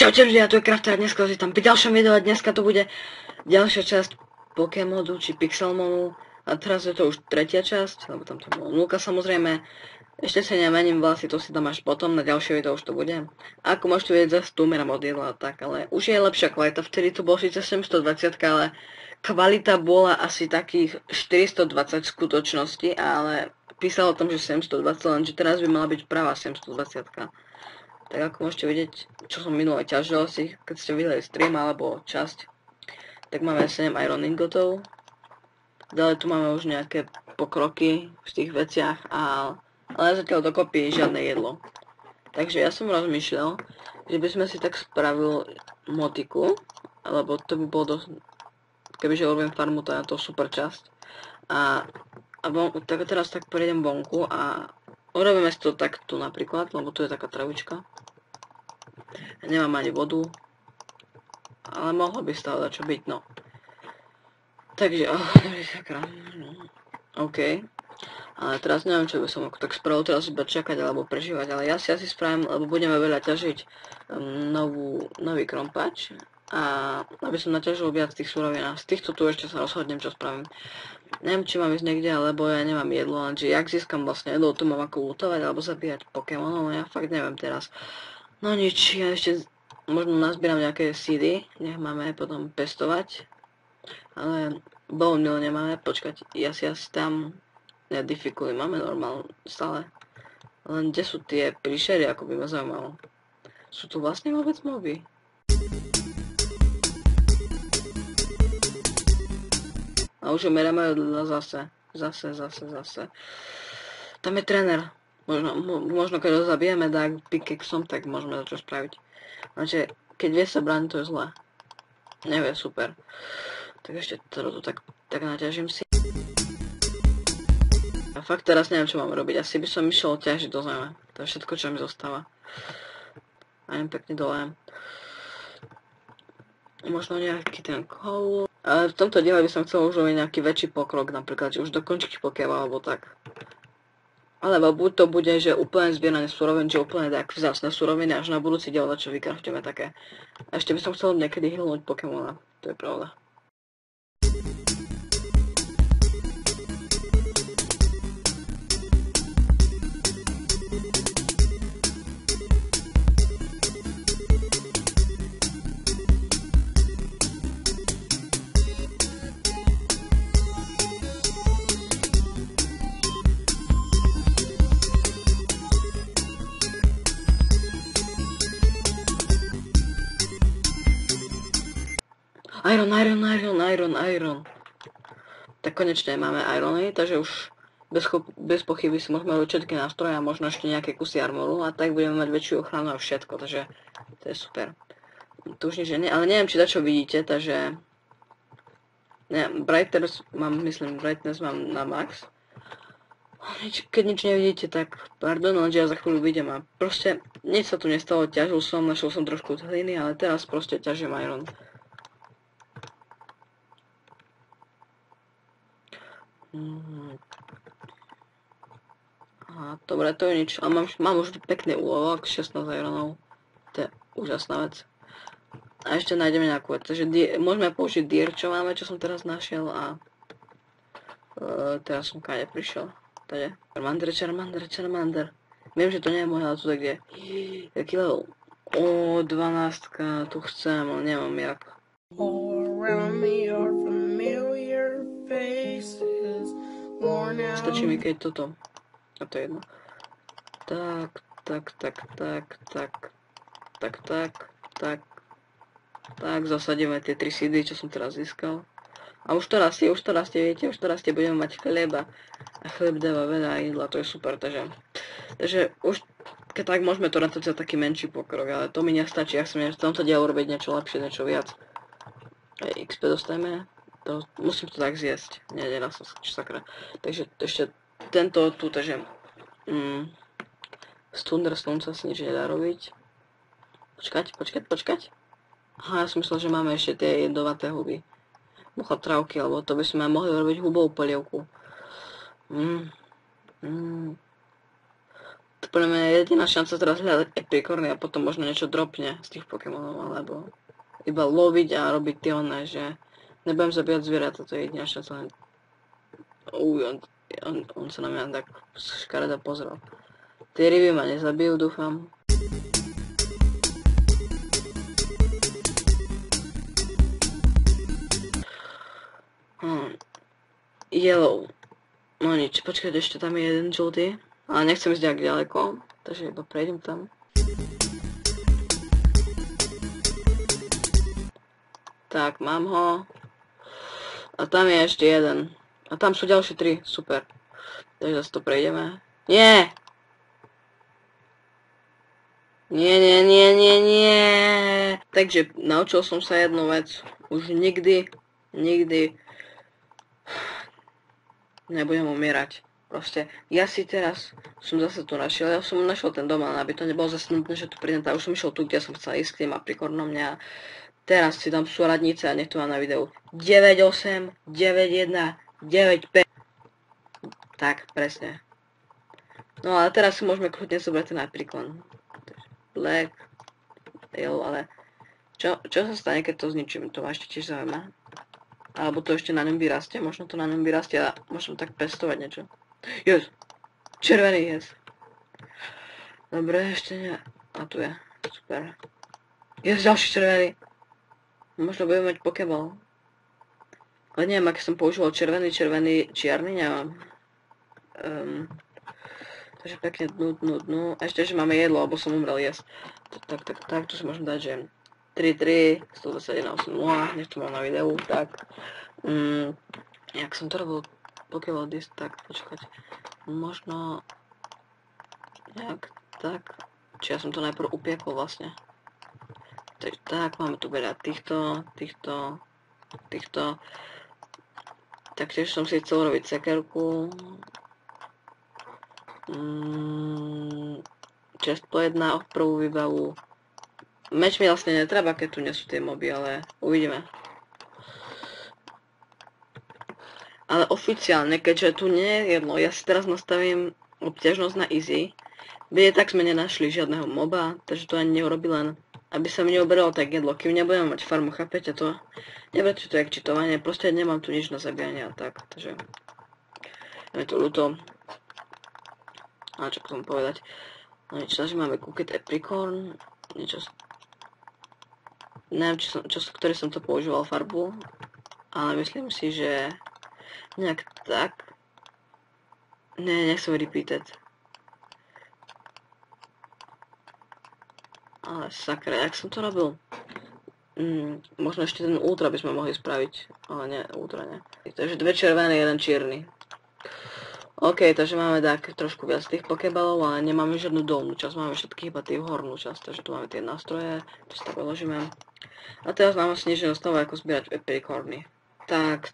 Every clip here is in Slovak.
Čaute ľudia, tu je Krafter a dneska si tam pri ďalšom videu a dneska to bude ďalšia časť Pokémonu či Pixelmonu a teraz je to už tretia časť, lebo tam to bolo 0 samozrejme. Ešte sa nemením vlasy, to si tam až potom, na ďalšie video už to bude. A ako môžete vidieť, zase tu umieram od jedla a tak, ale už je lepšia kvalita, vtedy to bolo síce 720, ale kvalita bola asi takých 420 v skutočnosti, ale písalo o tom, že 720, lenže teraz by mala byť pravá 720. Tak ako môžete vidieť, čo som minule ťažil si, keď ste videli stream alebo časť, tak máme 7 Iron Ingotov. Ďalej tu máme už nejaké pokroky v tých veciach, ale zatiaľ dokopy žiadne jedlo. Takže ja som rozmýšľal, že by sme si tak spravili motiku, lebo to by bolo dosť, kebyže urobím farmu, to je to super časť. Tak teraz tak prejdem vonku a urobíme si to tak tu napríklad, lebo tu je taká travička. Nemám ani vodu, ale mohlo by stále čo byť, no. Takže, OK. Ale teraz neviem, čo by som tak spravil, teraz iba čakať alebo prežívať, ale ja si asi spravím, lebo budeme veľa ťažiť nový krompač. A aby som naťažil viac tých surovín. Z týchto tu ešte sa rozhodnem, čo spravím. Neviem, či mám ísť niekde, alebo ja nemám jedlo, lenže jak získam vlastne jedlo, tu mám ako lutovať alebo zabíjať Pokémonov, ja fakt neviem teraz. No nič, ja ešte možno nazbieram nejaké seedy, nech máme potom pestovať. Ale bone meal nemáme, počkať, ja si asi tam difficulty máme normálne stále. Len kde sú tie príšery, ako by ma zaujímalo. Sú tu vlastne vôbec moby? A už umierajú zase. Tam je tréner. Možno keď ho zabijeme tak pickaxom, tak môžeme to čo spraviť. Takže keď vie sa brániť, to je zlé. Nevie, super. Tak ešte to tak naťažím si. A fakt teraz neviem, čo mám robiť. Asi by som išiel ťažiť do zeme. To je všetko, čo mi zostáva. A jem pekne dole. Možno nejaký ten kol. Ale v tomto diele by som chcel už robiť nejaký väčší pokrok, napríklad, že už dokončiť Pokémon alebo tak. Alebo buď to bude, že úplne zbieranie surovín, že úplne tak vzácne suroviny, až na budúci diel, čo vykraftíme také. A ešte by som chcel niekedy healnúť Pokémona, to je pravda. Iron. Tak konečne máme irony, takže už bez pochyby si môžeme robiť všetky nástroje a možno ešte nejaké kusy armoru a tak budeme mať väčšiu ochranu a všetko, takže to je super. Tu už nič nie, ale neviem, či dačo vidíte, takže brightness mám na max. Keď nič nevidíte, tak pardon, lenže ja za chvíľu vidím a proste nič sa tu nestalo, ťažil som, našiel som trošku hliny, ale teraz proste ťažím iron. Dobre, to je nič, ale mám už pekný úlovok, 16 ironov, to je úžasná vec. A ešte nájdeme nejakú vec, takže môžeme použiť dier, čo máme, čo som teraz našiel a teraz som káde prišiel. Tady, Charmander. Viem, že to nie je môj, ale tu tak kde. Jaký level? 12, tu chcem, ale nemám jak. Stačí mi keď toto. A to je jedno. Tak, zasadíme tie 3 seedy, čo som teraz získal. A už to rastie, viete, budeme mať chleba. A chleb dáva veľa jedla, to je super, takže už keď tak môžeme to rátať za taký menší pokrok, ale to mi nestačí, ja chcem v tomto dielu urobiť niečo lepšie, niečo viac. XP dostajeme, musím to tak zjesť, nedá sa, čo sakra. Takže ešte tento tu, takže z Thunderstone sa si nič nedá robiť. Počkať. Aha, ja som myslel, že máme ešte tie jedovaté huby. Muchotrávky, alebo to by sme mohli robiť hubovú polievku. To podľa mňa je jediná šanca teraz hľadať epikorny a potom možno niečo dropne z tých Pokémonov, alebo iba loviť a robiť tie oné, že nebudem zabíjať zvieratá, to je jediná šanca len... On sa na mňa tak škaredo pozrel. Tie ryby ma nezabijú, dúfam. Yellow. No nič, počkajte, ešte tam je jeden žltý. Ale nechcem ísť nejak ďaleko, takže iba prejdem tam. Tak, mám ho. A tam je ešte jeden. A tam sú ďalšie 3, super. Takže zase to prejdeme. Nie! Nie. Takže naučil som sa jednu vec. Už nikdy nebudem umierať. Proste, ja si teraz som zase tu našiel, ja som našiel ten dom, ale aby to nebolo zase nutné, že tu prídem, tak už som išiel tu, kde som chcel ísť k tým aprikornom mňa. Teraz si dám súradnice a nech to mám na videu. 9-8, 9-1, 9-5. Tak, presne. No ale teraz si môžeme kľudne zobrať ten aprikon. Black, yellow, ale čo sa stane, keď to zničím? To ma ešte tiež zaujíma. Alebo to ešte na ňom vyrastie, možno to na ňom vyrastie a môžem tak pestovať niečo. Yes! Červený, yes! Dobre, ešte nie. A tu je. Super. Yes, ďalší červený. Možno budem mať pokeball. Ale neviem, aký som používal červený, čierny, neviem. Takže pekne dnu. A ešte, že máme jedlo, alebo som umrel, yes. Tak, tu si môžem dať, že 3-3, 121, 8-0, nech to mám na videu, tak. Jak som to robil Pokeball disk, tak počkať. Možno nejak tak. Či ja som to najprv upiekol vlastne. Takže tak, máme tu veľa týchto. Taktiež som si chcel robiť sekerku. Chestplate na prvú výbavu. Meč mi vlastne netreba, keď tu nie sú tie moby, ale uvidíme. Ale oficiálne, keďže tu nie je jedno, ja si teraz nastavím obťažnosť na easy. Veď tak sme nenašli žiadneho moba, takže to ani neurobi len, aby sa mi neoberalo tak jedlo. Kým nebudem mať farmu, chápete to? Neberte to jak čitovanie, proste nemám tu nič na zabíjanie a tak, takže... Je to ľúto. A čo potom povedať? No nič, takže máme Cooked Apricorn, niečo... Neviem, ktorý som to používal farbu, ale myslím si, že... Nejak tak... Nechcem repeated. Ale sakra, jak som to robil? Možno ešte ten ultra by sme mohli spraviť, ale nie, ultra nie. Takže 2 červené, 1 čierny. OK, takže máme tak trošku viac tých pokeballov, ale nemáme žiadnu dolnú časť, máme všetky iba tým hornú časť, takže tu máme tie nástroje, to si tak vyložíme. A teraz nám asi nič nedostáva ako zbierať epicorny. Tak,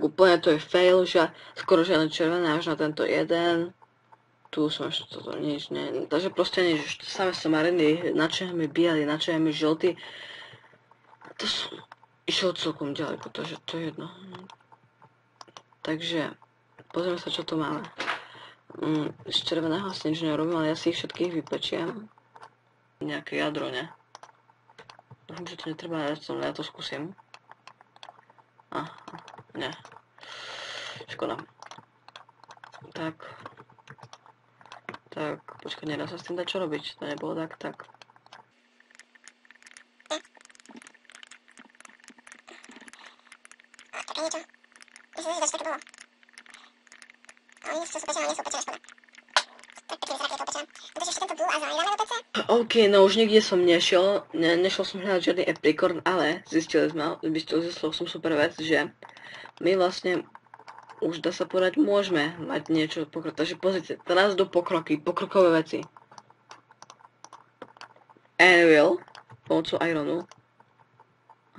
úplne to je fail, že skoro žiadne červené až na tento jeden. Tu som ešte toto nič, nie. Takže proste nič, samé somariny, na čo je mi bielý, na čo je mi žltý. To som išiel celkom ďaleko, takže to je jedno. Takže, pozrieme sa, čo tu máme. Z červeného asi nič nerobím, ale ja si ich všetkých vypečiem. Nejaké jadro, ne? Dúfam, že to netreba, ja to skúsim. Ne. Škoda. Tak, počkaj, nedá sa s tým dať čo robiť, to nebolo tak. OK, no už nikde som nešiel som hľadať žiadny epicorn, ale zistil som super vec, že my vlastne už dá sa povedať, môžeme mať niečo pokrok. Takže pozrite, teraz do pokrokové veci. Anvil, pomocou ironu.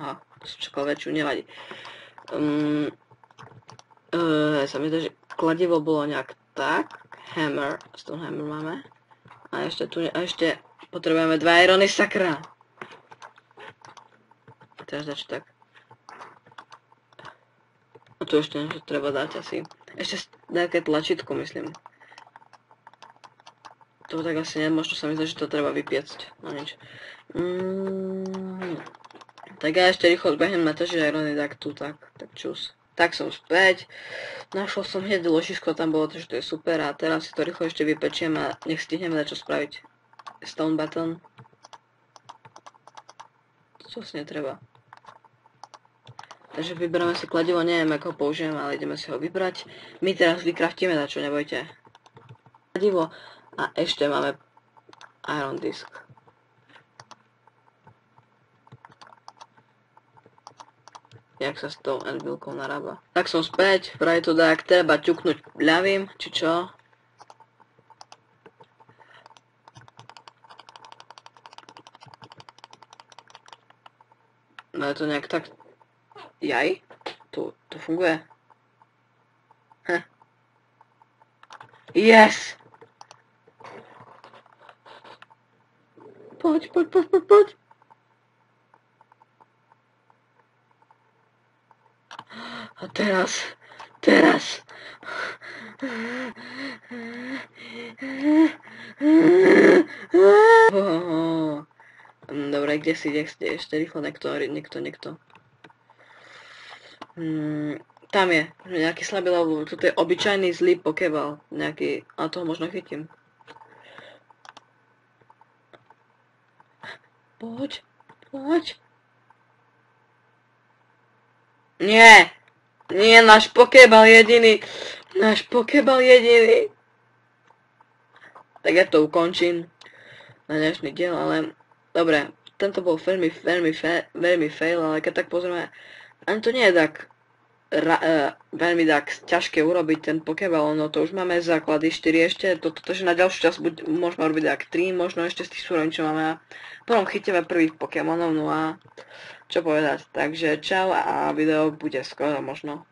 Aha, to som čakal väčšiu, nevadí. Sa mi zdá, že kladivo bolo nejak tak. Hammer, stone hammer máme. A ešte potrebujeme 2 irony, sakra. Teraz dač tak. A tu ešte niečo treba dať asi. Ešte nejaké tlačítko, myslím. To tak asi nemôžno sa mi zdať, že to treba vypiecť. No nič. Tak ja ešte rýchlo zbehnem na to, že Irony tak tu, tak čus. Tak som späť. Našol som hneď ložisko, tam bolo to, že to je super a teraz si to rýchlo ešte vypečiem a nech stihneme dať čo spraviť. Stone button. To asi netreba. Takže vyberáme si kladivo, neviem ako ho použijem, ale ideme si ho vybrať. My teraz vykraftíme na čo, nebojte. Kladivo a ešte máme iron disk. Jak sa s tou anvilkou narába. Tak som späť, vraj to dá, ak treba ťuknúť ľavým, či čo. No je to nejak tak... Jaj? To funguje. Yes! Poď. A teraz. Dobre, kde si ešte rýchlo niekto. Tam je, nejaký slabý level, toto je obyčajný zlý pokeball, nejaký, a toho možno chytím. Poď. Nie, náš pokeball jediný. Tak ja to ukončím na dnešný diel, ale dobre, tento bol veľmi fail, ale keď tak pozrieme, ani to nie je tak veľmi tak ťažké urobiť ten pokeball, no to už máme základy 4 ešte, takže na ďalšiu časť môžeme robiť tak 3, možno ešte z tých súrovín, čo máme a potom chytíme prvých pokémonov, no a čo povedať, takže čau a video bude skoro možno.